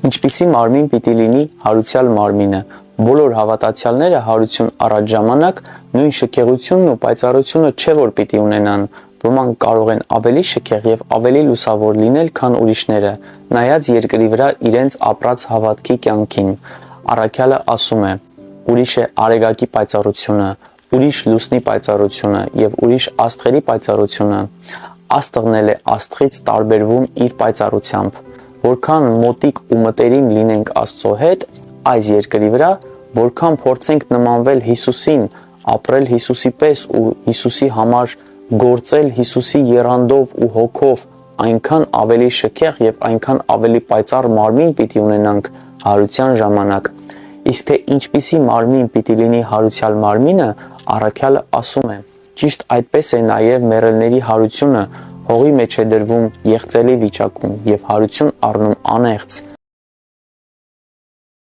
Ինչպիսի մարմին պիտի լինի հարուցյալ մարմինը։ Բոլոր հավատացյալները հարություն առած ժամանակ նույն շքեղությունն ու պայծառությունը չէ որ պիտի ունենան։ Ոմանք կարող են ավելի շքեղ եւ ավելի լուսավոր լինել, քան ուրիշները, նայած երկրի վրա իրենց ապրած հավատքի կյանքին։ Առաքյալը ասում է. ուրիշ է արեգակի պայծառությունը, ուրիշ լուսնի պայծառությունը եւ ուրիշ աստղերի պայծառությունը։ Աստղն էլ է աստղից տարբերվում իր պայծառությամբ։ Որքան մոտիկ ու մտերիմ լինենք Աստծո հետ այս երկրի վրա, որքան փորձենք նմանվել Հիսուսին, ապրել Հիսուսի պես ու Հիսուսի համար գործել Հիսուսի եռանդով ու հոգով, այնքան ավելի շքեղ եւ այնքան ավելի պայծառ մարմին պիտի ունենանք հարության ժամանակ։ Իսկ թե ինչպիսի մարմին պիտի լինի հարուցյալ մարմինը, առաքյալը ասում է. ճիշտ այդպես է նաեւ մեռելների հարությունը հողի մեջ է դրվում եղծելի վիճակում եւ հարություն առնում անեղծ,